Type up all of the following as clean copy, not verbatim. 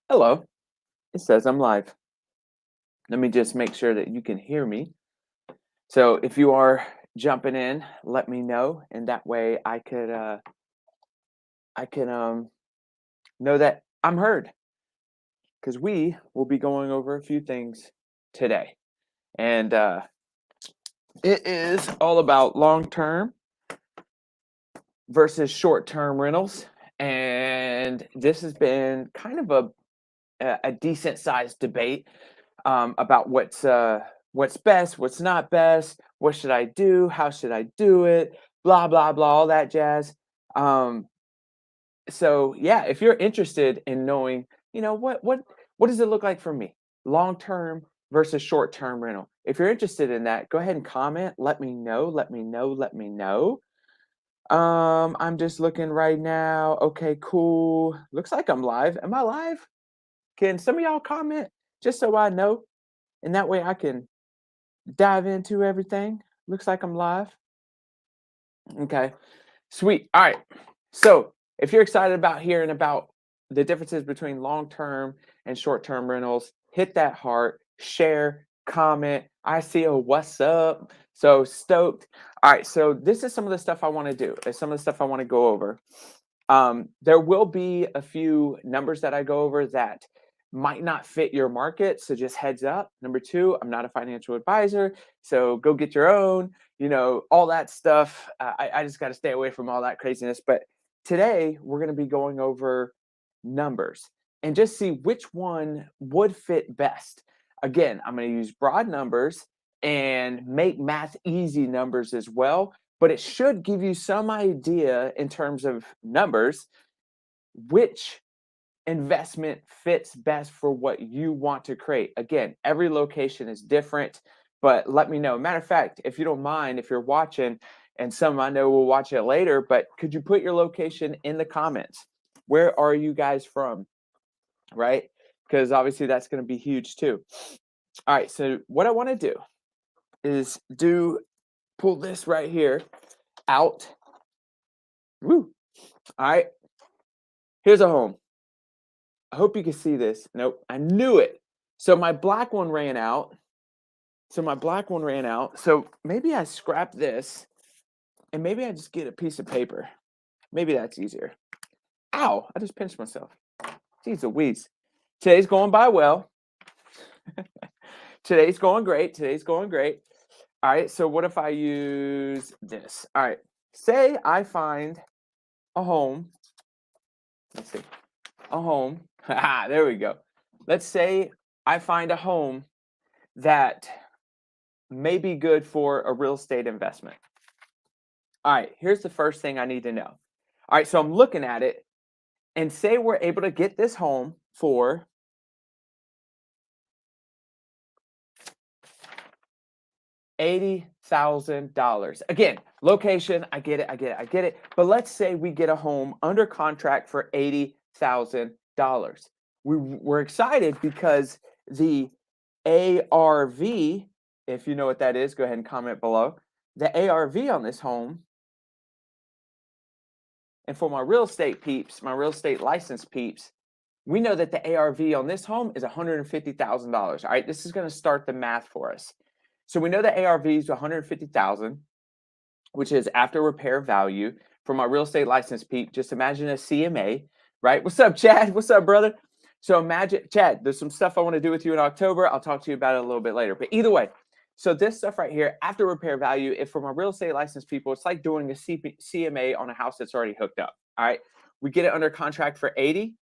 Hello, it says I'm live. Let me just make sure that you can hear me. So if you are jumping in, let me know, and that way I can know that I'm heard because we will be going over a few things today, and it is all about long term versus short term rentals, and this has been kind of a decent sized debate about what's best, what's not best, what should I do, how should I do it, blah blah blah, all that jazz. Um, so yeah, if you're interested in knowing, what does it look like for me, long term versus short term rental? If you're interested in that, go ahead and comment. Let me know. Let me know. Let me know. I'm just looking right now. Okay, cool. Looks like I'm live. Am I live? Can some of y'all comment just so I know? And that way I can dive into everything. Looks like I'm live. Okay, sweet. All right. So if you're excited about hearing about the differences between long term and short term rentals, hit that heart, share, comment. I see a what's up. So stoked. All right. So this is some of the stuff I want to do. There's some of the stuff I want to go over. There will be a few numbers that I go over that might not fit your market. So just heads up. Number two, I'm not a financial advisor. So go get your own, all that stuff. I just got to stay away from all that craziness. But today we're going to be going over numbers and just see which one would fit best. Again, I'm going to use broad numbers and make math easy numbers as well, but it should give you some idea in terms of numbers which investment fits best for what you want to create. Again, every location is different, but let me know. Matter of fact, if you don't mind, if you're watching, and some I know will watch it later, but could you put your location in the comments? Where are you guys from? Right? Because obviously that's going to be huge too. All right, so what I want to do is pull this right here out. Woo. All right, here's a home. I hope you can see this. Nope, I knew it. So my black one ran out. So maybe I scrap this and maybe I just get a piece of paper. Maybe that's easier. Ow, I just pinched myself. Jeez Louise. Today's going by well. Today's going great. All right, so what if I use this? All right, say I find a home. Let's see, a home. There we go. Let's say I find a home that may be good for a real estate investment. All right, here's the first thing I need to know. All right, so I'm looking at it and say we're able to get this home for $80,000. Again, location, I get it. But let's say we get a home under contract for $80,000. We're excited because the ARV, if you know what that is, go ahead and comment below. The ARV on this home, and for my real estate peeps, my real estate license peeps, we know that the ARV on this home is $150,000. All right, this is going to start the math for us. So we know the ARV is $150,000, which is after repair value. For my real estate license peep, just imagine a CMA, right? What's up, Chad? What's up, brother? So imagine, Chad, there's some stuff I want to do with you in October. I'll talk to you about it a little bit later. But either way, so this stuff right here, after repair value, if for my real estate license people, it's like doing a CMA on a house that's already hooked up. All right, we get it under contract for 80.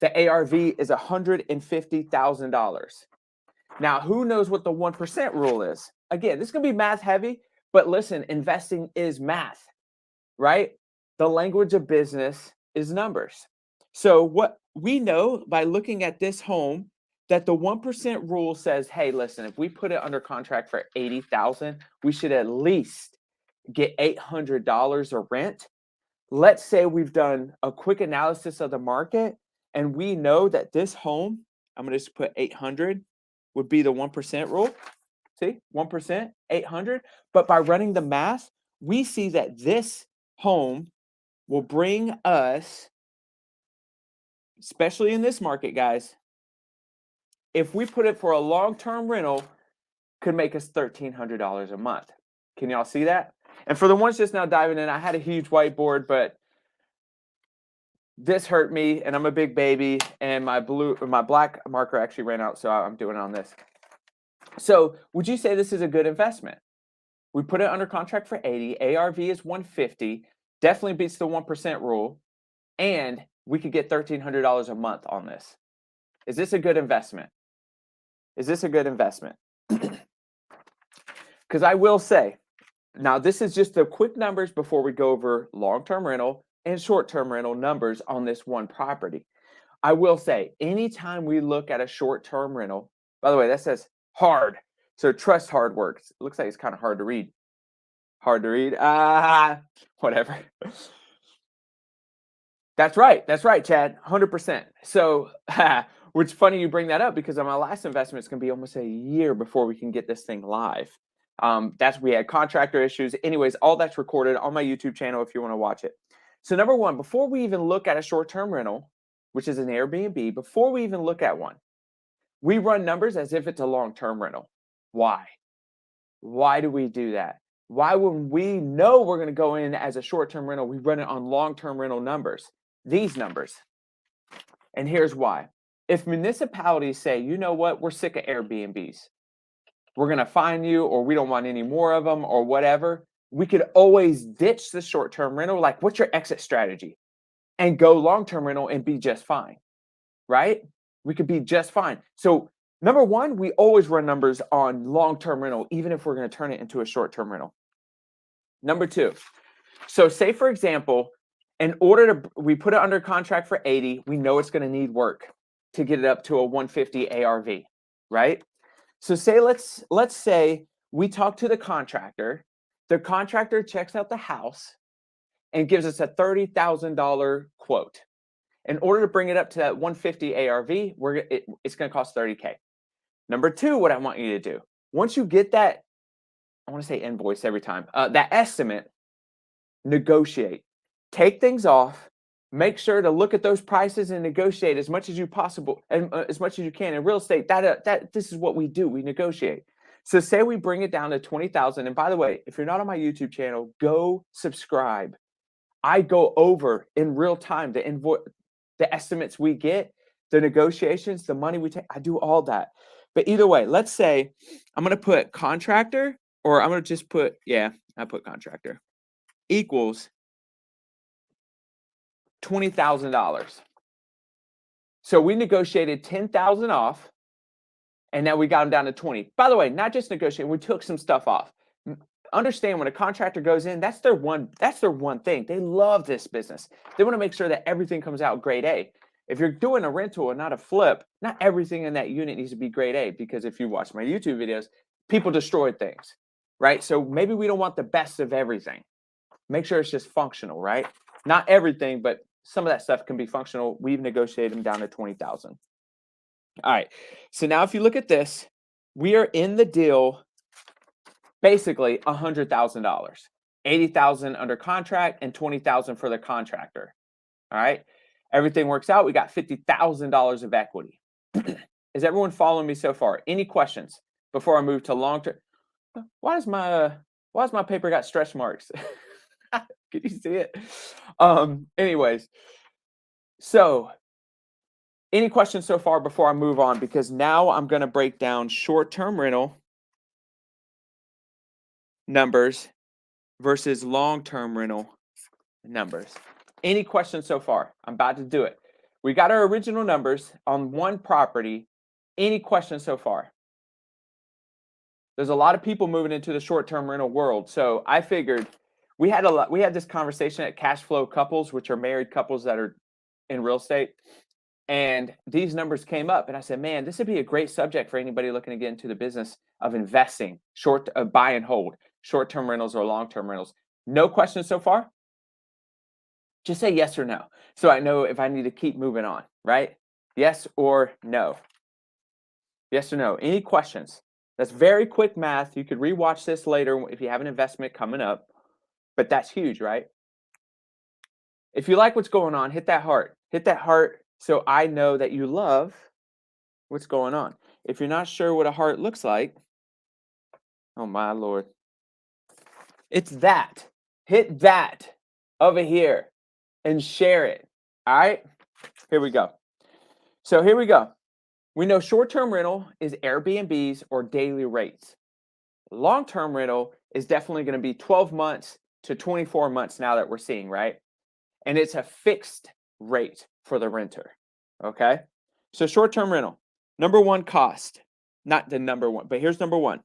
The ARV is $150,000. Now, who knows what the 1% rule is? Again, this is going to be math heavy, but listen, investing is math, right? The language of business is numbers. So what we know by looking at this home, that the 1% rule says, hey, listen, if we put it under contract for 80,000, we should at least get $800 of rent. Let's say we've done a quick analysis of the market and we know that this home, I'm going to just put 800 would be the 1% rule. See, 1%, 800. But by running the math, we see that this home will bring us especially in this market, guys, if we put it for a long-term rental, could make us $1,300 a month. Can y'all see that? And for the ones just now diving in, I had a huge whiteboard, but this hurt me, and I'm a big baby, and my black marker actually ran out, so I'm doing it on this. So would you say this is a good investment? We put it under contract for 80, ARV is 150, definitely beats the 1% rule, and we could get $1,300 a month on this. Is this a good investment? Is this a good investment? Because I will say, now this is just the quick numbers before we go over long-term rental and short-term rental numbers on this one property. I will say, anytime we look at a short-term rental, by the way, that says hard. So trust hard work. It looks like it's kind of hard to read. Hard to read. Whatever. That's right, Chad. 100%. So, which funny you bring that up because on my last investment, it's going to be almost a year before we can get this thing live. We had contractor issues. Anyways, all that's recorded on my YouTube channel if you want to watch it. So number one, before we even look at a short-term rental, which is an Airbnb, before we even look at one, we run numbers as if it's a long-term rental. Why? Why do we do that? Why, when we know we're going to go in as a short-term rental, we run it on long-term rental numbers, these numbers? And here's why. If municipalities say, you know what, we're sick of Airbnbs, we're going to fine you, or we don't want any more of them, or whatever, we could always ditch the short-term rental. Like, what's your exit strategy? And go long-term rental and be just fine, right? We could be just fine. So number one, we always run numbers on long-term rental, even if we're going to turn it into a short-term rental. Number two, so say, for example, we put it under contract for 80, we know it's going to need work to get it up to a 150 ARV, right? So say, let's say we talk to the contractor checks out the house and gives us a $30,000 quote. In order to bring it up to that 150 ARV, it's going to cost $30K. Number two, what I want you to do, once you get that, I want to say invoice every time, that estimate, negotiate. Take things off. Make sure to look at those prices and negotiate as much as you can. In real estate, this is what we do. We negotiate. So say we bring it down to 20,000. And by the way, if you're not on my YouTube channel, go subscribe. I go over in real time the estimates we get, the negotiations, the money we take. I do all that. But either way, let's say I'm going to put contractor, or I'm going to just put, I put contractor equals $20,000. So we negotiated 10,000 off, and now we got them down to 20. By the way, not just negotiating, we took some stuff off. Understand, when a contractor goes in, that's their one thing. They love this business. They want to make sure that everything comes out grade A. If you're doing a rental and not a flip, not everything in that unit needs to be grade A, because if you watch my YouTube videos, people destroy things, right? So maybe we don't want the best of everything. Make sure it's just functional, right? Not everything, but some of that stuff can be functional. We've negotiated them down to 20,000. All right. So now if you look at this, we are in the deal basically $100,000, 80,000 under contract and 20,000 for the contractor. All right. Everything works out. We got $50,000 of equity. Is everyone following me so far? Any questions before I move to long term? Why does my paper got stretch marks? Can you see it? Anyways, so any questions so far before I move on? Because now I'm going to break down short-term rental numbers versus long-term rental numbers. Any questions so far? I'm about to do it. We got our original numbers on one property. Any questions so far? There's a lot of people moving into the short-term rental world. So I figured we had this conversation at Cash Flow Couples, which are married couples that are in real estate. And these numbers came up, and I said, man, this would be a great subject for anybody looking to get into the business of investing, buy and hold, short-term rentals or long-term rentals. No questions so far? Just say yes or no, so I know if I need to keep moving on, right? Yes or no? Yes or no? Any questions? That's very quick math. You could rewatch this later if you have an investment coming up, but that's huge, right? If you like what's going on, hit that heart So I know that you love what's going on. If you're not sure what a heart looks like, oh my Lord, it's that. Hit that over here and share it. All right, here we go. So here we go. We know short-term rental is Airbnbs or daily rates. Long-term rental is definitely going to be 12 months to 24 months now that we're seeing, right? And it's a fixed rate for the renter. Okay. So short-term rental, number one cost, not the number one, but here's number one.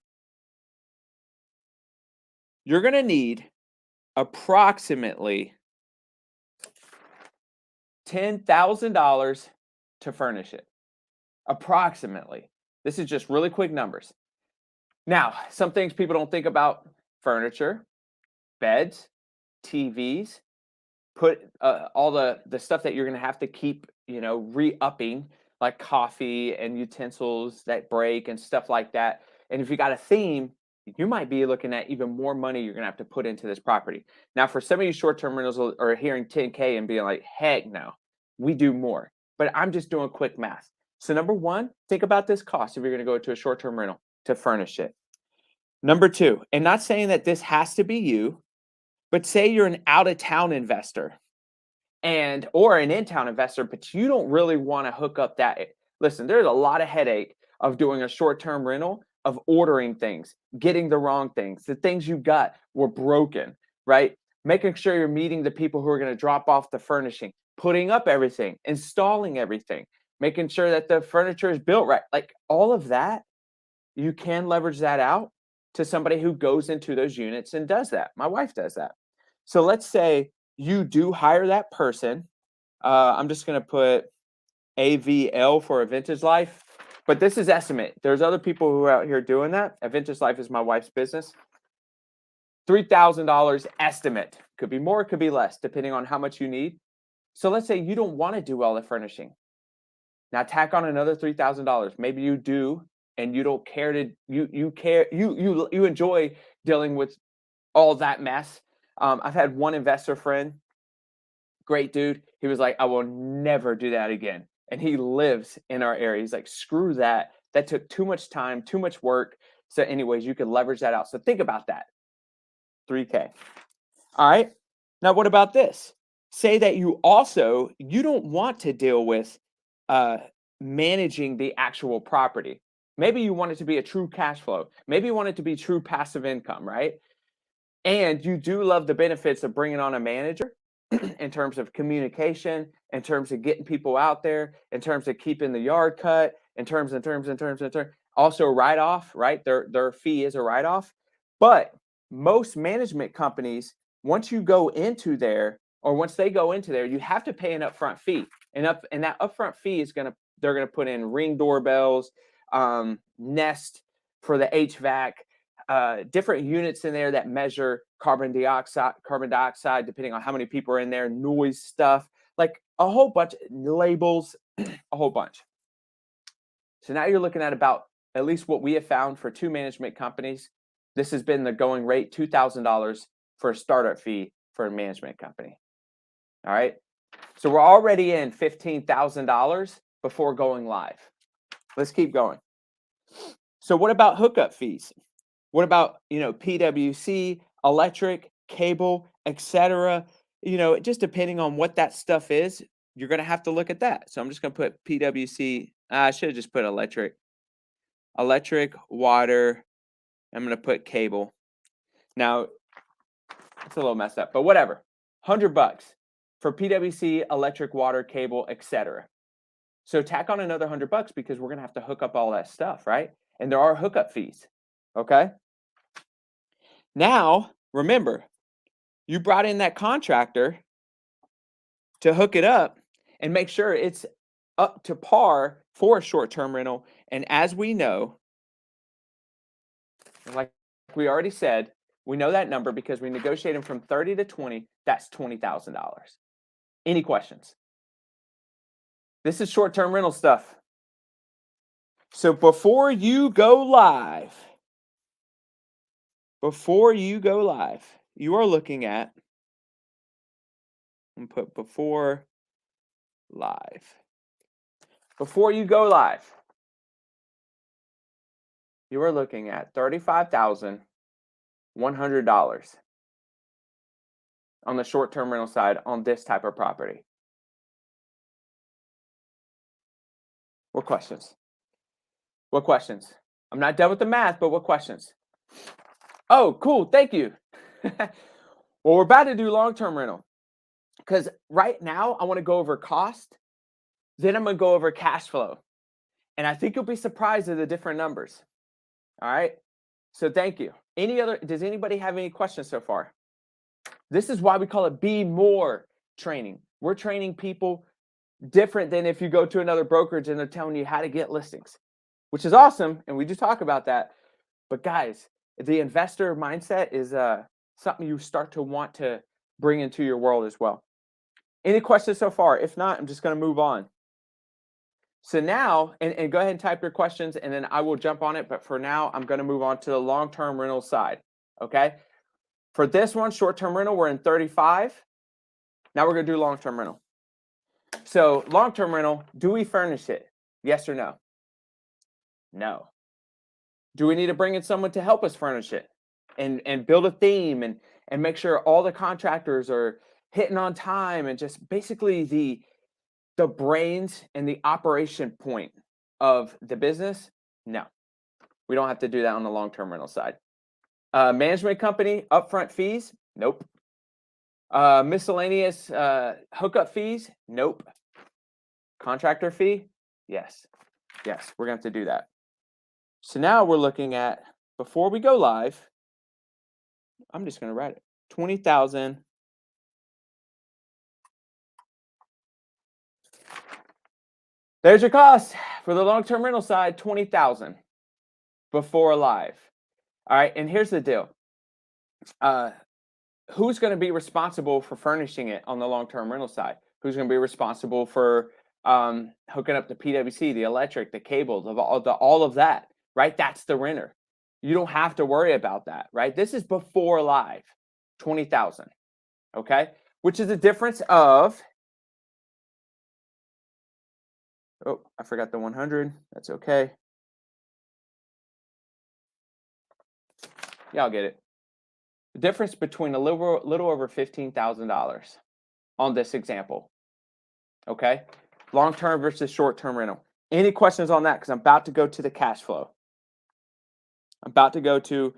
You're going to need approximately $10,000 to furnish it. Approximately. This is just really quick numbers. Now, some things people don't think about: furniture, beds, TVs, put all the stuff that you're going to have to keep, re-upping, like coffee and utensils that break and stuff like that. And if you got a theme, you might be looking at even more money you're going to have to put into this property. Now, for some of you short-term rentals are hearing 10K and being like, heck no, we do more. But I'm just doing quick math. So number one, think about this cost if you're going to go to a short-term rental to furnish it. Number two, and not saying that this has to be you, but say you're an out-of-town investor or an in-town investor, but you don't really want to hook up that. Listen, there's a lot of headache of doing a short-term rental, of ordering things, getting the wrong things. The things you got were broken, right? Making sure you're meeting the people who are going to drop off the furnishing, putting up everything, installing everything, making sure that the furniture is built right. Like all of that, you can leverage that out to somebody who goes into those units and does that. My wife does that. So let's say you do hire that person. I'm just going to put AVL for a Vintage Life, but this is estimate. There's other people who are out here doing that. A Vintage Life is my wife's business. $3,000 estimate. Could be more, could be less, depending on how much you need. So let's say you don't want to do all the furnishing. Now tack on another $3,000. Maybe you do, and you don't care to. You enjoy dealing with all that mess. I've had one investor friend, great dude. He was like, I will never do that again. And he lives in our area. He's like, screw that. That took too much time, too much work. So, anyways, you could leverage that out. So think about that. 3K. All right. Now, what about this? Say that you don't want to deal with managing the actual property. Maybe you want it to be a true cash flow. Maybe you want it to be true passive income, right? And you do love the benefits of bringing on a manager in terms of communication, in terms of getting people out there, in terms of keeping the yard cut, in terms. Also write-off, right? Their fee is a write-off. But most management companies, once they go into there, you have to pay an upfront fee. And that upfront fee is they're gonna put in Ring doorbells, Nest for the HVAC, different units in there that measure carbon dioxide, depending on how many people are in there, noise stuff, like a whole bunch of labels, a whole bunch. So now you're looking at about, at least what we have found for two management companies, this has been the going rate, $2,000 for a startup fee for a management company. All right. So we're already in $15,000 before going live. Let's keep going. So what about hookup fees? What about, PWC, electric, cable, etc.? Just depending on what that stuff is, you're going to have to look at that. So I'm just going to put PWC. I should have just put electric, water. I'm going to put cable. Now, it's a little messed up, but whatever. $100 for PWC, electric, water, cable, etc. So tack on another $100 because we're going to have to hook up all that stuff, right? And there are hookup fees. Okay. Now, remember, you brought in that contractor to hook it up and make sure it's up to par for a short-term rental. And as we know, like we already said, we know that number because we negotiated from 30 to 20. That's $20,000. Any questions? This is short-term rental stuff. So before you go live, you are looking at, and put before live. before you go live, you are looking at $35,100 on the short-term rental side on this type of property. What questions? What questions? I'm not done with the math, but what questions? Oh, cool. Thank you. Well, we're about to do long-term rental because right now I want to go over cost. Then I'm going to go over cash flow. And I think you'll be surprised at the different numbers. All right. So thank you. Does anybody have any questions so far? This is why we call it Be More training. We're training people different than if you go to another brokerage and they're telling you how to get listings, which is awesome. And we do talk about that. But guys, the investor mindset is something you start to want to bring into your world as well. Any questions so far? If not, I'm just going to move on. So now, and go ahead and type your questions, and then I will jump on it. But for now, I'm going to move on to the long-term rental side. Okay. For this one, short-term rental, we're in 35. Now we're going to do long-term rental. So long-term rental, do we furnish it? Yes or no? No. Do we need to bring in someone to help us furnish it and build a theme and make sure all the contractors are hitting on time and just basically the brains and the operation point of the business? No. We don't have to do that on the long-term rental side. Management company, upfront fees? Nope. Miscellaneous hookup fees? Nope. Contractor fee? Yes. Yes, we're going to have to do that. So now we're looking at, before we go live, I'm just going to write it, 20,000. There's your cost for the long-term rental side, 20,000 before live. All right, and here's the deal. Who's going to be responsible for furnishing it on the long-term rental side? Who's going to be responsible for hooking up the PWC, the electric, the cable, all of that, right? That's the renter. You don't have to worry about that, right? This is before live, 20,000, okay? Which is a difference of, oh, I forgot the 100. That's okay. Y'all get it. The difference between a little over $15,000 on this example, okay? Long-term versus short-term rental. Any questions on that? Because I'm about to go to the cash flow. I'm about to go to,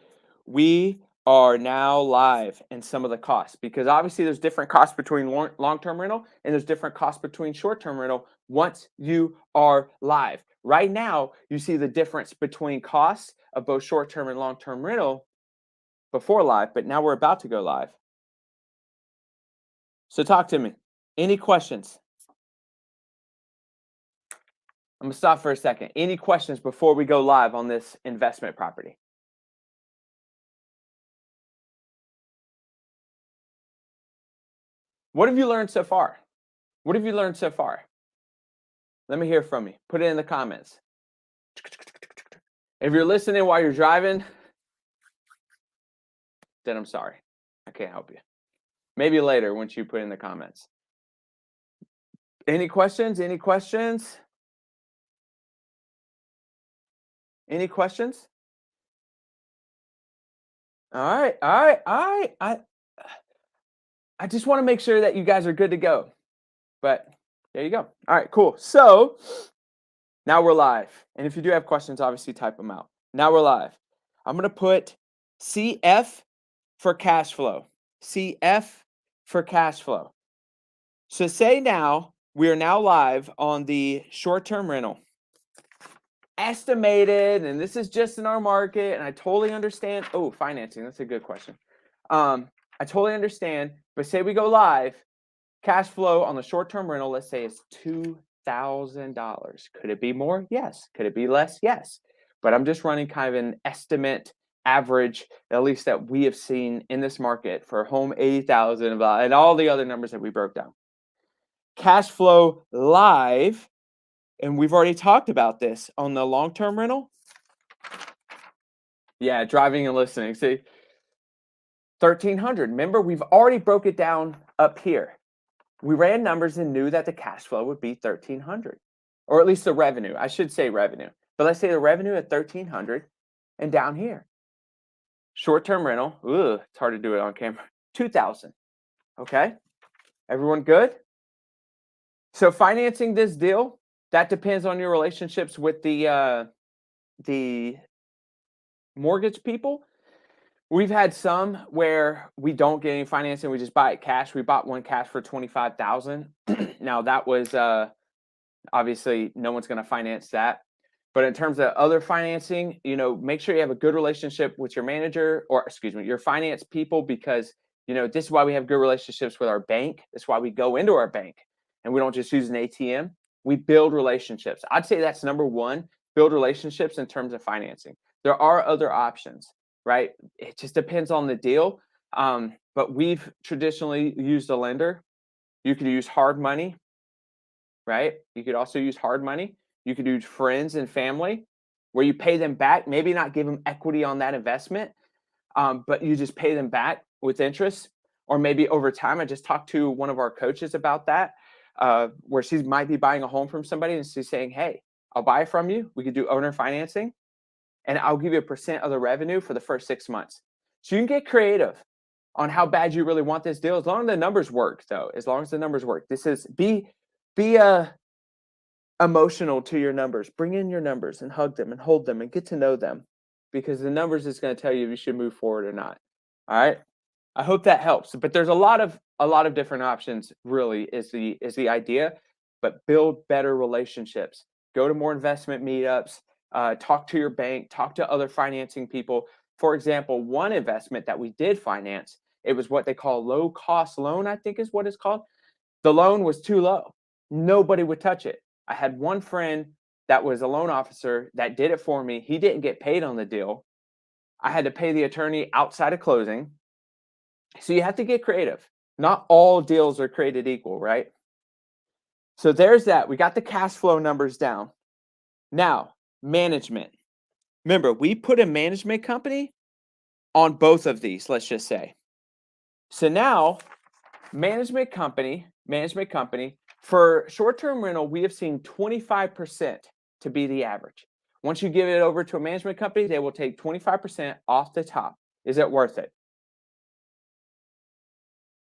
we are now live in some of the costs, because obviously there's different costs between long-term rental and there's different costs between short-term rental once you are live. Right now, you see the difference between costs of both short-term and long-term rental before live, but now we're about to go live. So talk to me. Any questions? I'm going to stop for a second. Any questions before we go live on this investment property? What have you learned so far? What have you learned so far? Let me hear from you. Put it in the comments. If you're listening while you're driving, then I'm sorry. I can't help you. Maybe later once you put in the comments. Any questions? Any questions? Any questions? All right. All right. All right. I just want to make sure that you guys are good to go. But there you go. All right, cool. So now we're live. And if you do have questions, obviously type them out. Now we're live. I'm going to put CF for cash flow. CF for cash flow. So say now we are now live on the short-term rental. Estimated, and this is just in our market, and I totally understand. Oh, financing, that's a good question. I totally understand, but say we go live, cash flow on the short-term rental, let's say is $2,000. Could it be more? Yes. Could it be less? Yes. But I'm just running kind of an estimate average, at least that we have seen in this market for home 80,000 and all the other numbers that we broke down. Cash flow live, and we've already talked about this on the long-term rental. Yeah, driving and listening. See, 1,300. Remember, we've already broke it down up here. We ran numbers and knew that the cash flow would be 1,300. or at least the revenue. I should say revenue. But let's say the revenue at 1,300, and down here, short-term rental. Ugh, it's hard to do it on camera. 2,000. Okay, everyone good? So financing this deal, that depends on your relationships with the mortgage people. We've had some where we don't get any financing, we just buy it cash. We bought one cash for 25,000. Now that was obviously no one's going to finance that. But in terms of other financing, make sure you have a good relationship with your manager, or excuse me, your finance people, because this is why we have good relationships with our bank. That's why we go into our bank and we don't just use an ATM. We build relationships. I'd say that's number one, build relationships in terms of financing. There are other options, right? It just depends on the deal. But we've traditionally used a lender. You could use hard money, right? You could also use hard money. You could use friends and family where you pay them back, maybe not give them equity on that investment, but you just pay them back with interest. Or maybe over time. I just talked to one of our coaches about that, where she might be buying a home from somebody and she's saying, hey, I'll buy it from you. We could do owner financing and I'll give you a % of the revenue for the first 6 months. So you can get creative on how bad you really want this deal, as long as the numbers work, though. As long as the numbers work. This is be emotional to your numbers. Bring in your numbers and hug them and hold them and get to know them, because the numbers is going to tell you if you should move forward or not. All right. I hope that helps. But there's a lot of different options, really, is the idea. But build better relationships. Go to more investment meetups. Talk to your bank. Talk to other financing people. For example, one investment that we did finance, it was what they call low cost loan, I think is what it's called. The loan was too low. Nobody would touch it. I had one friend that was a loan officer that did it for me. He didn't get paid on the deal. I had to pay the attorney outside of closing. So you have to get creative. Not all deals are created equal, right? So there's that. We got the cash flow numbers down. Now, management. Remember, we put a management company on both of these, let's just say. So now, management company, for short-term rental, we have seen 25% to be the average. Once you give it over to a management company, they will take 25% off the top. Is it worth it?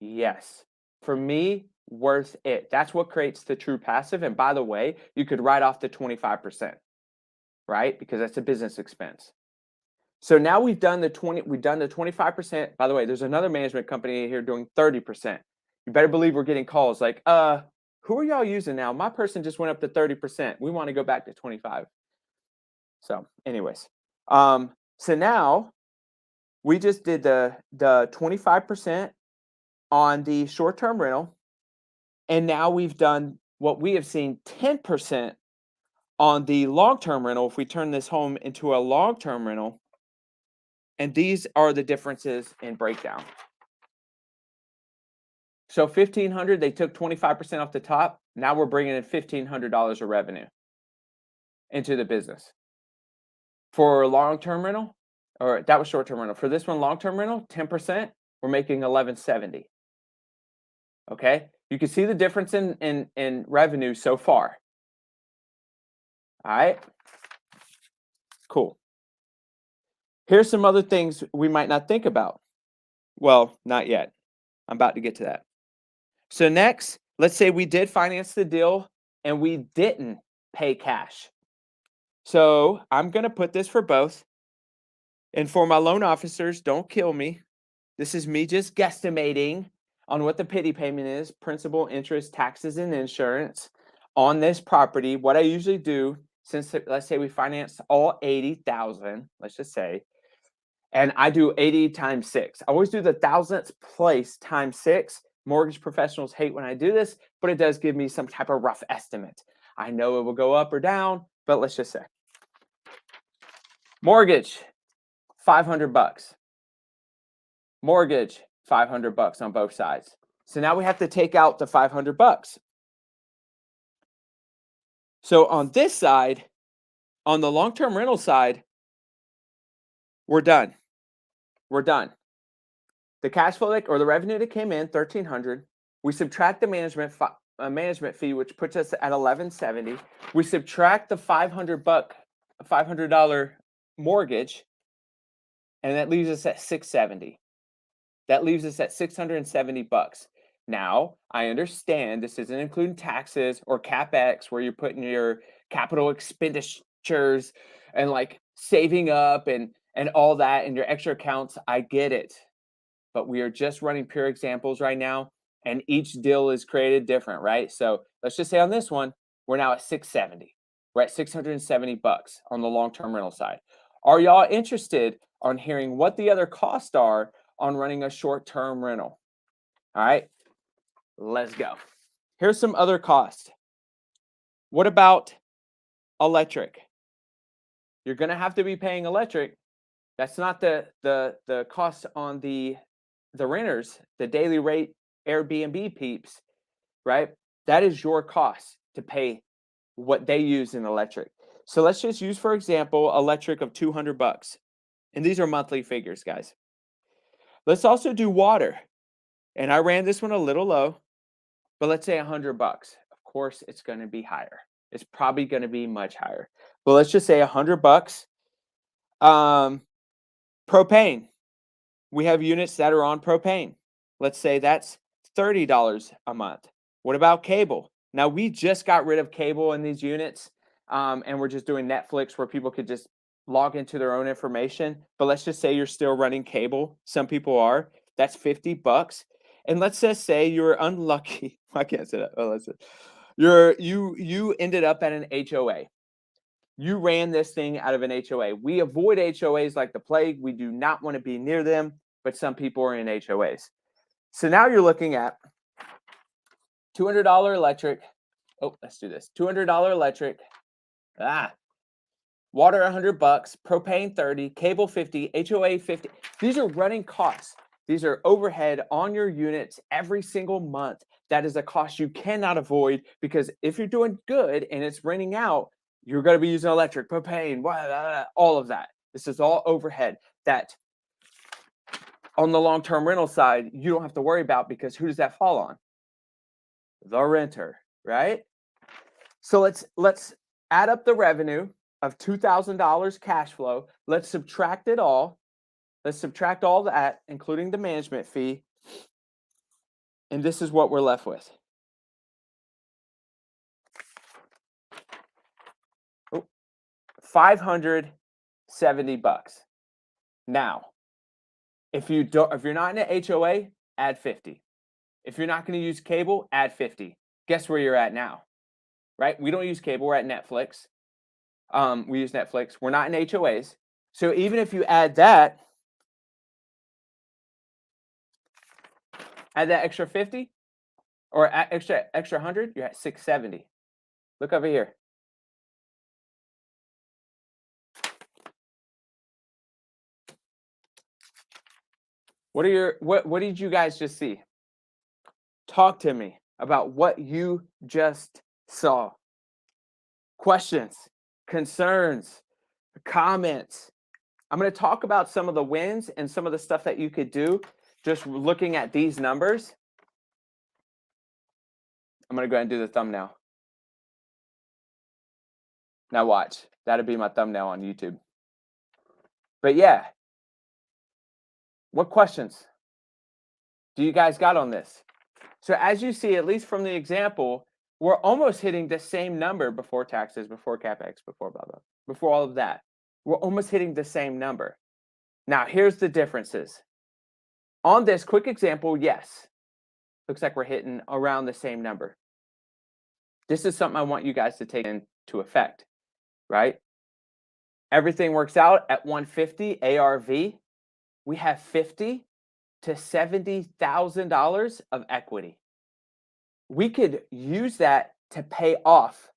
Yes. For me, worth it. That's what creates the true passive. And by the way, you could write off the 25%, right? Because that's a business expense. So now we've done the 25%. By the way, there's another management company here doing 30%. You better believe we're getting calls like, who are y'all using now? My person just went up to 30%. We want to go back to 25. So anyways, so now we just did the 25% on the short-term rental. And now we've done what we have seen 10% on the long-term rental. If we turn this home into a long-term rental, and these are the differences in breakdown. So 1,500, they took 25% off the top. Now we're bringing in $1,500 of revenue into the business. For long-term rental, or that was short-term rental. For this one, long-term rental, 10%, we're making $1,170. Okay, you can see the difference in revenue so far. All right, cool. Here's some other things we might not think about. Well, not yet. I'm about to get to that. So next, let's say we did finance the deal and we didn't pay cash. So I'm going to put this for both. And for my loan officers, don't kill me. This is me just guesstimating on what the pity payment is, principal, interest, taxes, and insurance on this property. What I usually do, since let's say we finance all 80,000, let's just say, and I do 80 times 6. I always do the thousandth place times 6. Mortgage professionals hate when I do this, but it does give me some type of rough estimate. I know it will go up or down, but let's just say mortgage, $500. Mortgage, $500 on both sides. So now we have to take out the $500. So on this side, on the long-term rental side, we're done. We're done. The cash flow or the revenue that came in, $1,300. We subtract the management management fee, which puts us at $1,170. We subtract the $500 mortgage, and that leaves us at $670. That leaves us at $670. Now, I understand this isn't including taxes or CapEx, where you're putting your capital expenditures and like saving up and all that in your extra accounts. I get it. But we are just running pure examples right now, and each deal is created different, right? So let's just say on this one, we're now at 670. We're at $670 on the long-term rental side. Are y'all interested on hearing what the other costs are on running a short-term rental? All right, let's go. Here's some other costs. What about electric? You're going to have to be paying electric. That's not the cost on the renters, the daily rate Airbnb peeps, right? That is your cost to pay what they use in electric. So let's just use, for example, electric of $200. And these are monthly figures, guys. Let's also do water. And I ran this one a little low, but let's say $100. Of course, it's going to be higher. It's probably going to be much higher. But let's just say $100. Propane. We have units that are on propane. Let's say that's $30 a month. What about cable? Now, we just got rid of cable in these units, and we're just doing Netflix where people could just log into their own information. But let's just say you're still running cable. Some people are. That's $50. And let's just say you're unlucky. I can't say that. Oh, listen. You ended up at an HOA. You ran this thing out of an HOA. We avoid HOAs like the plague. We do not want to be near them, but some people are in HOAs. So now you're looking at $200 electric. Oh, let's do this. $200 electric. Water $100, propane $30, cable $50, HOA $50. These are running costs. These are overhead on your units every single month. That is a cost you cannot avoid, because if you're doing good and it's renting out, you're going to be using electric, propane, all of that. This is all overhead that on the long-term rental side, you don't have to worry about, because who does that fall on? The renter, right? So let's add up the revenue of $2,000 cash flow. Let's subtract it all. Let's subtract all that, including the management fee. And this is what we're left with. $570. Now, if you're not in an HOA, add 50. If you're not going to use cable, add 50. Guess where you're at now, right? We don't use cable. We're at Netflix. We use Netflix. We're not in HOAs. So even if you add that extra 50 or extra 100, you're at 670. Look over here. What did you guys just see? Talk to me about what you just saw. Questions, concerns, comments. I'm going to talk about some of the wins and some of the stuff that you could do just looking at these numbers. I'm going to go ahead and do the thumbnail. Now watch. That'll be my thumbnail on YouTube. But yeah. What questions do you guys got on this? So as you see, at least from the example, we're almost hitting the same number before taxes, before CapEx, before blah, blah, before all of that. We're almost hitting the same number. Now, here's the differences. On this quick example, yes, looks like we're hitting around the same number. This is something I want you guys to take into effect, right? Everything works out at 150 ARV. We have $50,000 to $70,000 of equity. We could use that to pay off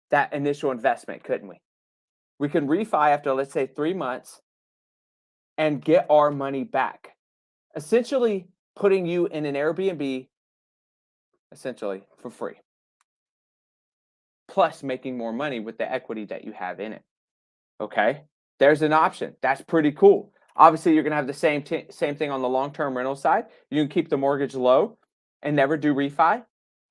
that initial investment, couldn't we? We can refi after, let's say, 3 months and get our money back, essentially putting you in an Airbnb essentially for free, plus making more money with the equity that you have in it. Okay, there's an option. That's pretty cool. Obviously, you're going to have the same thing on the long-term rental side. You can keep the mortgage low and never do refi.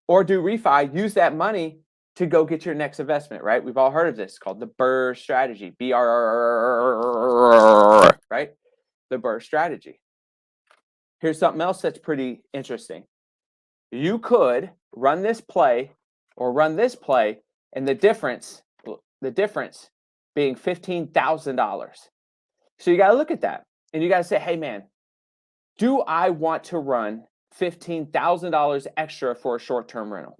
or do refi, use that money to go get your next investment, right? We've all heard of this, called the BRRRR strategy, BRRRR, right? The BRRRR strategy. Here's something else that's pretty interesting. You could run this play or run this play, and the difference being $15,000. So you got to look at that, and you got to say, hey man, do I want to run $15,000 extra for a short-term rental?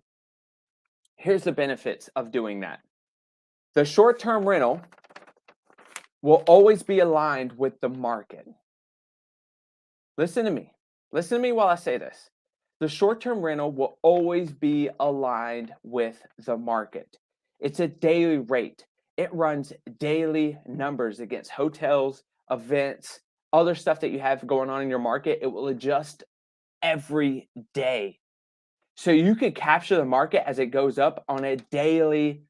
Here's the benefits of doing that. The short-term rental will always be aligned with the market. Listen to me. Listen to me while I say this. The short-term rental will always be aligned with the market. It's a daily rate. It runs daily numbers against hotels, events, other stuff that you have going on in your market. It will adjust every day. So you can capture the market as it goes up on a daily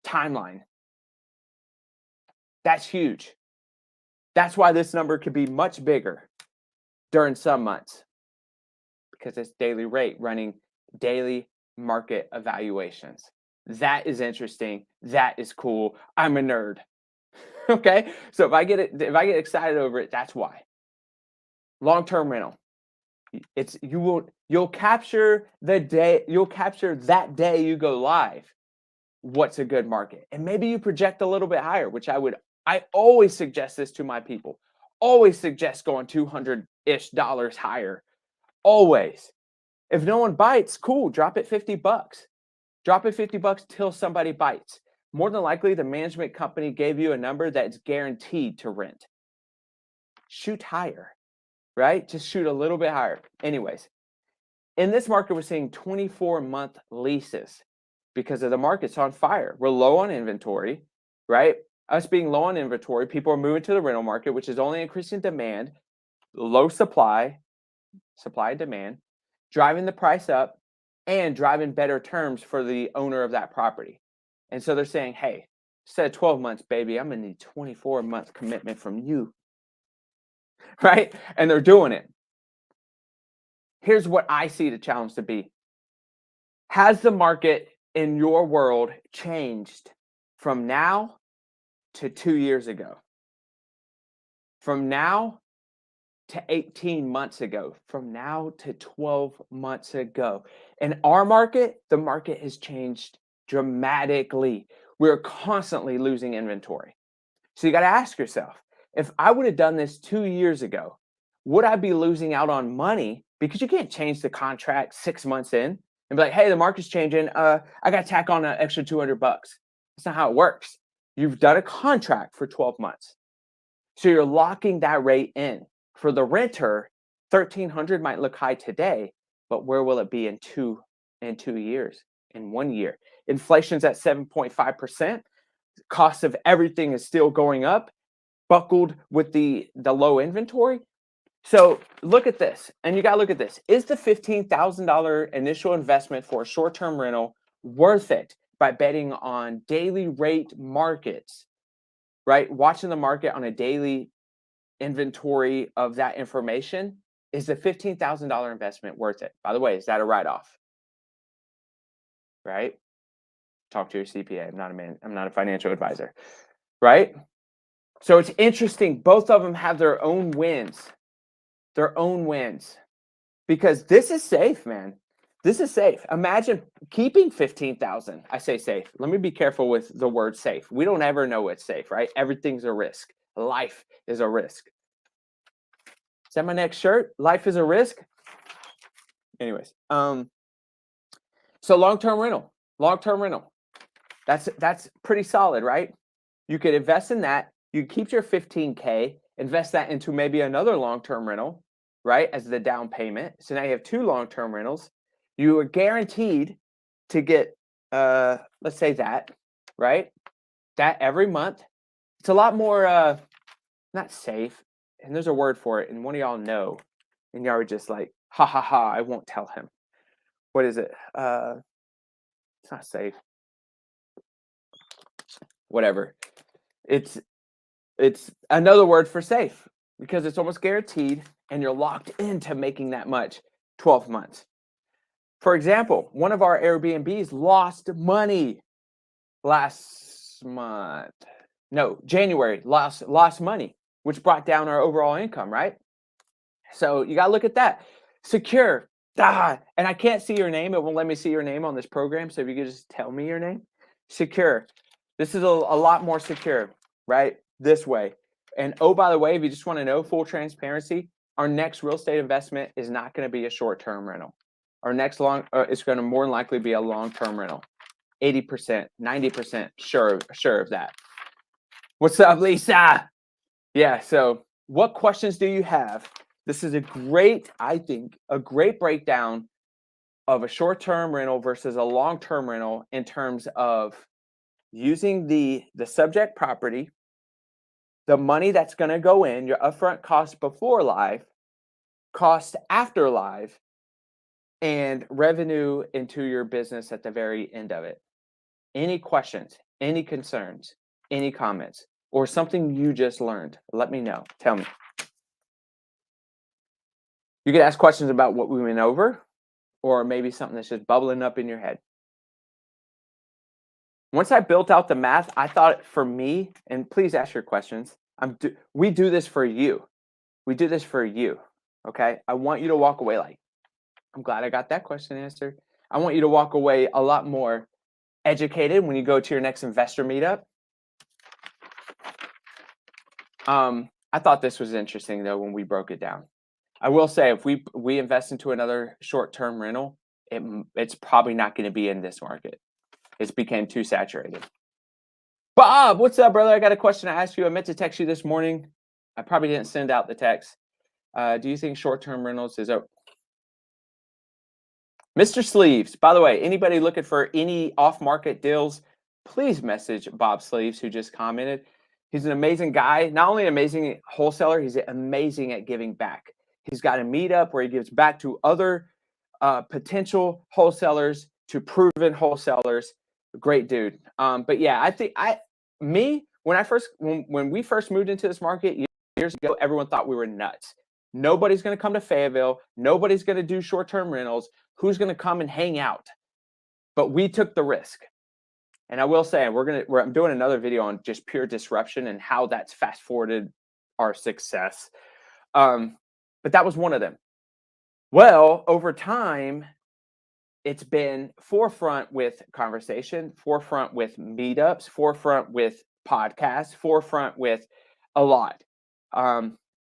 timeline. That's huge. That's why this number could be much bigger during some months, because it's daily rate running daily market evaluations. That is interesting. That is cool. I'm a nerd. Okay? So if I get excited over it, that's why. Long-term rental. You'll capture that day you go live. What's a good market? And maybe you project a little bit higher, which I always suggest this to my people. Always suggest going $200-ish higher. Always. If no one bites, cool, drop it $50. Drop it $50 till somebody bites. More than likely, the management company gave you a number that's guaranteed to rent. Shoot higher, right? Just shoot a little bit higher. Anyways, in this market, we're seeing 24-month leases because of the market's on fire. We're low on inventory, right? Us being low on inventory, people are moving to the rental market, which is only increasing demand, low supply and demand, driving the price up, and driving better terms for the owner of that property. And so they're saying, hey, instead of 12 months, baby, I'm going to need 24-month commitment from you, right? And they're doing it. Here's what I see the challenge to be. Has the market in your world changed from now to 2 years ago? From now to 18 months ago? From now to 12 months ago? In our market, the market has changed dramatically. We're constantly losing inventory. So you got to ask yourself, if I would have done this 2 years ago, would I be losing out on money? Because you can't change the contract 6 months in and be like, hey, the market's changing. I got to tack on an extra $200. That's not how it works. You've done a contract for 12 months. So you're locking that rate in. For the renter, $1,300 might look high today, but where will it be in 2 years, in 1 year? Inflation's at 7.5%. Cost of everything is still going up, buckled with the low inventory. So look at this, and you got to look at this. Is the $15,000 initial investment for a short-term rental worth it by betting on daily rate markets, right? Watching the market on a daily inventory of that information. Is the $15,000 investment worth it? By the way, is that a write-off? Right? Talk to your CPA. I'm not a financial advisor, right? So it's interesting. Both of them have their own wins. Because this is safe, man. This is safe. Imagine keeping 15,000. I say safe. Let me be careful with the word safe. We don't ever know what's safe, right? Everything's a risk. Life is a risk. Is that my next shirt? Life is a risk. Anyways, so long-term rental. That's pretty solid, right? You could invest in that. You keep your 15K, invest that into maybe another long-term rental, right, as the down payment. So now you have 2 long-term rentals. You are guaranteed to get, let's say that, right? That every month. It's a lot more, not safe. And there's a word for it. And one of y'all know. And y'all are just like, ha, ha, ha, I won't tell him. What is it? It's not safe. Whatever. It's another word for safe, because it's almost guaranteed and you're locked into making that much 12 months. For example, one of our Airbnbs lost money last month. No, January lost money, which brought down our overall income, right? So you got to look at that. Secure. And I can't see your name. It won't let me see your name on this program. So if you could just tell me your name. Secure. This is a lot more secure, right? This way. And oh, by the way, if you just want to know, full transparency, our next real estate investment is not going to be a short-term rental. Our next it's going to more than likely be a long-term rental. 80%, 90% sure of that. What's up, Lisa? Yeah, so what questions do you have? This is I think, a great breakdown of a short-term rental versus a long-term rental in terms of using the subject property, the money that's going to go in, your upfront cost before live, cost after live, and revenue into your business at the very end of it. Any questions, any concerns, any comments, or something you just learned? Let me know. Tell me. You could ask questions about what we went over, or maybe something that's just bubbling up in your head. Once I built out the math, I thought for me, and please ask your questions. We do this for you. We do this for you. Okay. I want you to walk away like, I'm glad I got that question answered. I want you to walk away a lot more educated when you go to your next investor meetup. I thought this was interesting though when we broke it down. I will say if we invest into another short-term rental, it's probably not going to be in this market. It's became too saturated. Bob, what's up, brother? I got a question to ask you. I meant to text you this morning. I probably didn't send out the text. Do you think short-term rentals is over? Mr. Sleeves, by the way, anybody looking for any off-market deals, please message Bob Sleeves, who just commented. He's an amazing guy. Not only an amazing wholesaler, he's amazing at giving back. He's got a meetup where he gives back to other potential wholesalers, to proven wholesalers. Great dude. But yeah, I think when we first moved into this market years ago, everyone thought we were nuts. Nobody's going to come to Fayetteville. Nobody's going to do short-term rentals. Who's going to come and hang out? But we took the risk. And I will say, I'm doing another video on just pure disruption and how that's fast-forwarded our success. But that was one of them. Well, over time, it's been forefront with conversation, forefront with meetups, forefront with podcasts, forefront with a lot.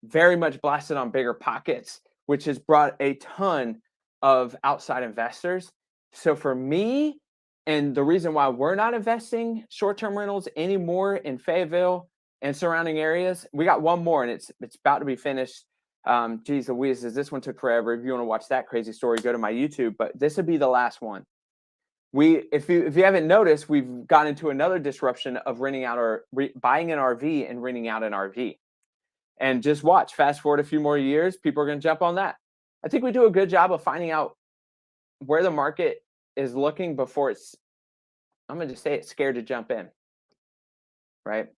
Very much blasted on Bigger Pockets, which has brought a ton of outside investors. So for me, and the reason why we're not investing short-term rentals anymore in Fayetteville and surrounding areas, we got one more and it's about to be finished. Geez Louise, this one took forever. If you want to watch that crazy story, go to my YouTube, but this would be the last one. If you haven't noticed, we've gotten into another disruption of renting out buying an RV and renting out an RV. And just watch, fast forward a few more years, people are going to jump on that. I think we do a good job of finding out where the market is looking before I'm going to just say it's scared to jump in. Right.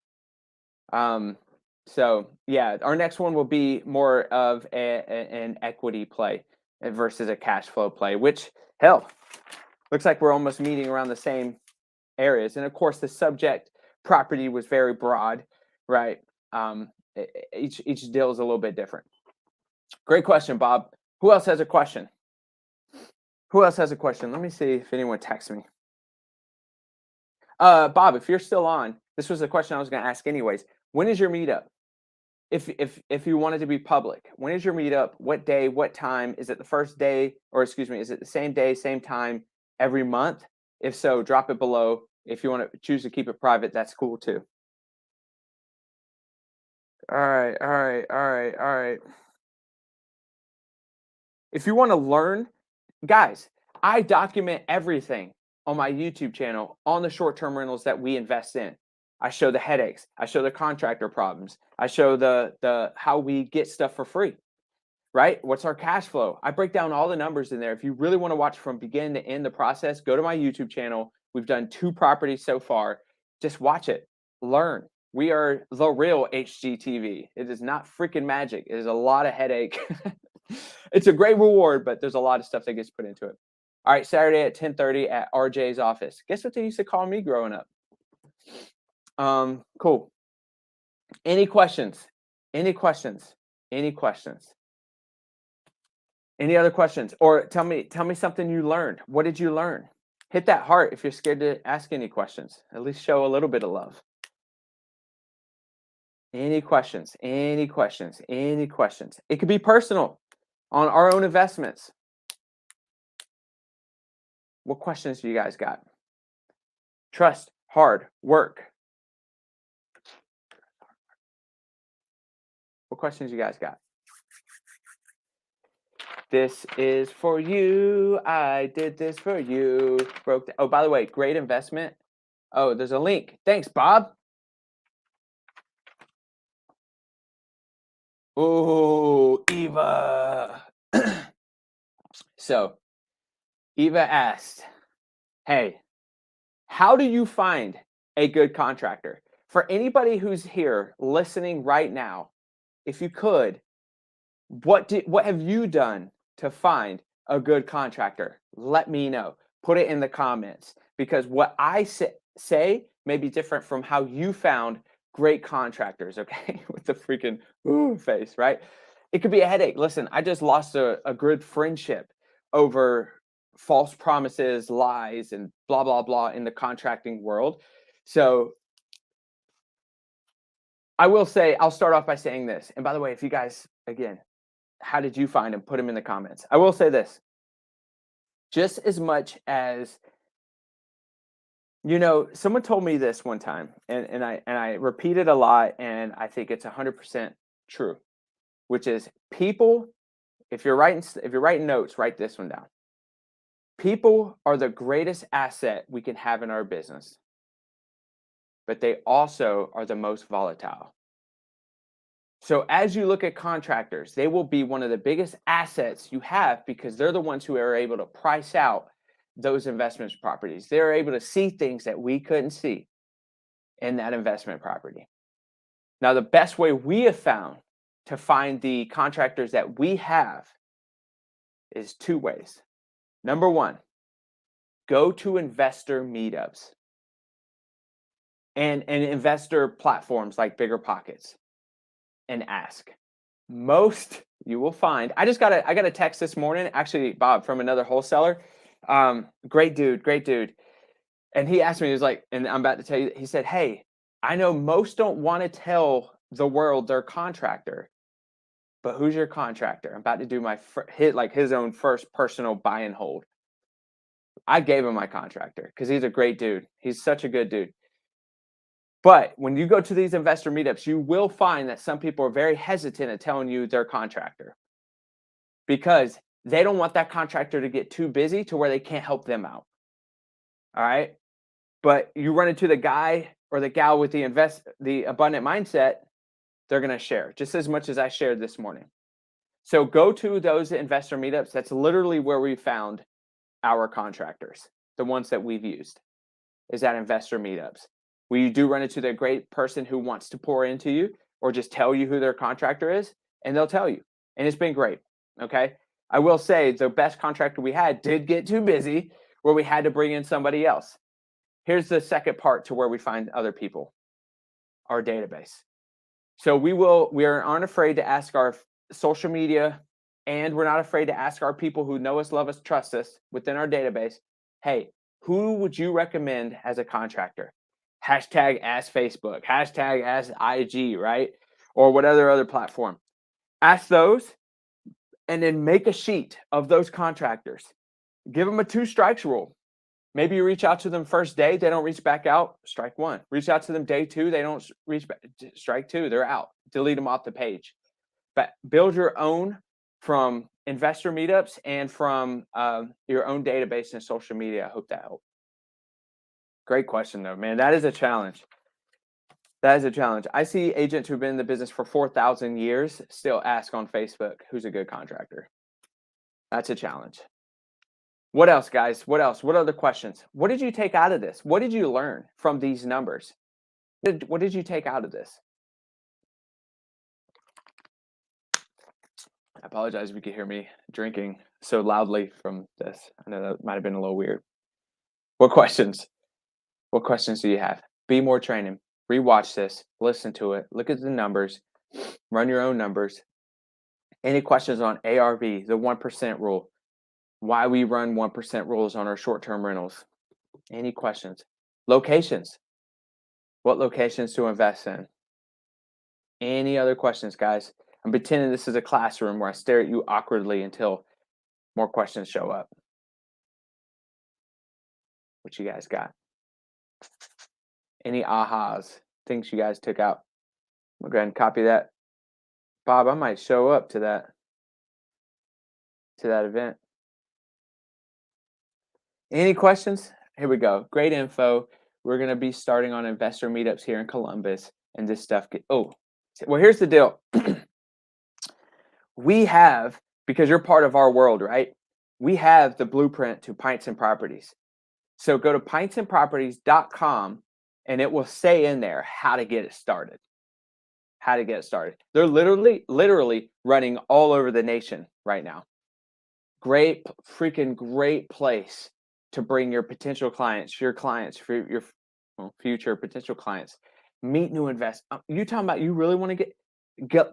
So yeah, our next one will be more of an equity play versus a cash flow play, which hell, looks like we're almost meeting around the same areas. And of course, the subject property was very broad, right? Each deal is a little bit different. Great question, Bob. Who else has a question? Let me see if anyone texts me. Bob, if you're still on, this was a question I was going to ask anyways. When is your meetup? If you want it to be public, when is your meetup? What day? What time? Is it the first day, or excuse me, is it the same day, same time every month? If so, drop it below. If you want to choose to keep it private, that's cool too. All right. If you want to learn, guys, I document everything on my YouTube channel on the short-term rentals that we invest in. I show the headaches. I show the contractor problems. I show the how we get stuff for free, right? What's our cash flow? I break down all the numbers in there. If you really want to watch from begin to end the process, go to my YouTube channel. We've done 2 properties so far. Just watch it, learn. We are the real HGTV. It is not freaking magic. It is a lot of headache. It's a great reward, but there's a lot of stuff that gets put into it. All right, Saturday at 10:30 at RJ's office. Guess what they used to call me growing up? Cool. Any questions? Any questions? Any questions? Any other questions? Or tell me something you learned. What did you learn? Hit that heart if you're scared to ask any questions. At least show a little bit of love. Any questions? Any questions? Any questions? It could be personal on our own investments. What questions do you guys got? Trust, hard work. What questions you guys got? This is for you. I did this for you. Oh, by the way, great investment. Oh, there's a link. Thanks, Bob. Oh, Eva. So, Eva asked, hey, how do you find a good contractor? For anybody who's here listening right now, if you could, what have you done to find a good contractor? Let me know. Put it in the comments, because what I say may be different from how you found great contractors, okay? With the freaking face, right? It could be a headache. Listen, I just lost a good friendship over false promises, lies, and blah, blah, blah in the contracting world. So I will say, I'll start off by saying this. And by the way, if you guys, again, how did you find them? Put them in the comments. I will say this. Just as much as, you know, someone told me this one time, and I repeat it a lot, and I think it's 100% true, which is people, if you're writing notes, write this one down. People are the greatest asset we can have in our business, but they also are the most volatile. So as you look at contractors, they will be one of the biggest assets you have, because they're the ones who are able to price out those investment properties. They're able to see things that we couldn't see in that investment property. Now, the best way we have found to find the contractors that we have is two ways. Number one, go to investor meetups and investor platforms like Bigger Pockets and ask. Most you will find. I got a text this morning, actually, Bob, from another wholesaler. Great dude. And he asked me, he was like, and I'm about to tell you, he said, hey, I know most don't want to tell the world their contractor, but who's your contractor? I'm about to do my his own first personal buy and hold. I gave him my contractor because he's a great dude. He's such a good dude. But when you go to these investor meetups, you will find that some people are very hesitant at telling you their contractor, because they don't want that contractor to get too busy to where they can't help them out. All right. But you run into the guy or the gal with the abundant mindset, they're going to share just as much as I shared this morning. So go to those investor meetups. That's literally where we found our contractors. The ones that we've used is at investor meetups. Where you do run into the great person who wants to pour into you or just tell you who their contractor is, and they'll tell you. And it's been great. Okay. I will say the best contractor we had did get too busy where we had to bring in somebody else. Here's the second part to where we find other people, our database. So we aren't afraid to ask our social media, and we're not afraid to ask our people who know us, love us, trust us within our database, hey, who would you recommend as a contractor? Hashtag ask Facebook, hashtag ask IG, right? Or whatever other platform. Ask those, and then make a sheet of those contractors. Give them a 2 strikes rule. Maybe you reach out to them first day, they don't reach back out, strike 1. Reach out to them day 2, they don't reach back, strike 2, they're out. Delete them off the page. But build your own from investor meetups and from your own database and social media. I hope that helped. Great question, though, man. That is a challenge. That is a challenge. I see agents who've been in the business for 4,000 years still ask on Facebook, who's a good contractor? That's a challenge. What else, guys? What else? What other questions? What did you take out of this? What did you learn from these numbers? What did you take out of this? I apologize if you could hear me drinking so loudly from this. I know that might have been a little weird. What questions? What questions do you have? Be more training. Rewatch this. Listen to it. Look at the numbers. Run your own numbers. Any questions on ARV, the 1% rule? Why we run 1% rules on our short-term rentals? Any questions? Locations. What locations to invest in? Any other questions, guys? I'm pretending this is a classroom where I stare at you awkwardly until more questions show up. What you guys got? Any ahas, things you guys took out? I'll go ahead and copy that. Bob, I might show up to that event. Any questions? Here we go. Great info. We're going to be starting on investor meetups here in Columbus, and this stuff well, here's the deal. We have, because you're part of our world, right? We have the blueprint to Pints and Properties. So go to pintsandproperties.com and it will say in there how to get it started. How to get it started. They're literally running all over the nation right now. Great, freaking great place to bring your potential clients, your future potential clients, meet new investors. You talking about you really want to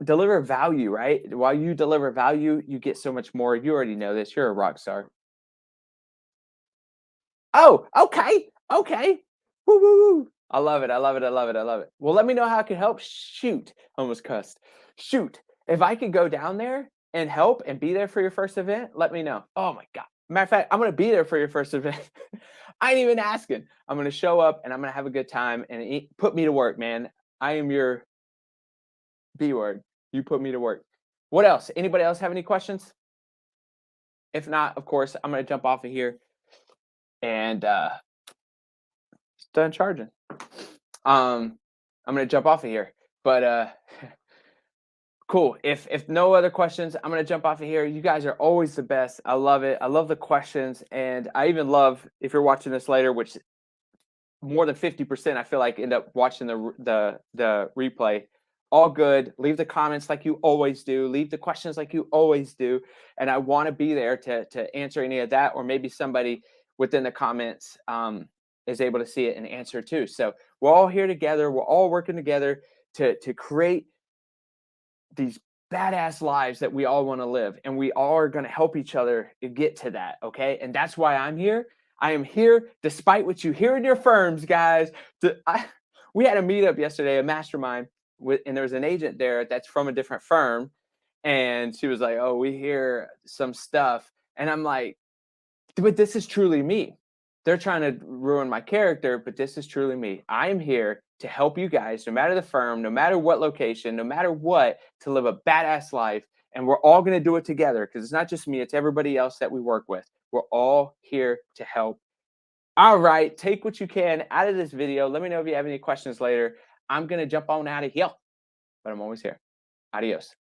deliver value, right? While you deliver value, you get so much more. You already know this. You're a rock star. Oh, okay. Woo, woo, woo. I love it. Well, let me know how I can help. Shoot. Almost cussed. Shoot. If I could go down there and help and be there for your first event, let me know. Oh my God. Matter of fact, I'm going to be there for your first event. I ain't even asking. I'm going to show up and I'm going to have a good time and put me to work, man. I am your B word. You put me to work. What else? Anybody else have any questions? If not, of course, I'm going to jump off of here and done charging. I'm going to jump off of here, but cool. If no other questions, I'm going to jump off of here. You guys are always the best. I love it. I love the questions. And I even love, if you're watching this later, which more than 50%, I feel like end up watching the replay. All good. Leave the comments like you always do. Leave the questions like you always do. And I want to be there to answer any of that, or maybe somebody within the comments is able to see it and answer too. So we're all here together. We're all working together to create these badass lives that we all want to live. And we all are going to help each other get to that. Okay. And that's why I'm here. I am here despite what you hear in your firms, guys. We had a meetup yesterday, a mastermind, and there was an agent there that's from a different firm. And she was like, oh, we hear some stuff. And I'm like, but this is truly me. They're trying to ruin my character, but this is truly me. I am here to help you guys, no matter the firm, no matter what location, no matter what, to live a badass life. And we're all going to do it together, because it's not just me, it's everybody else that we work with. We're all here to help. All right, take what you can out of this video. Let me know if you have any questions later. I'm going to jump on out of here, but I'm always here. Adios.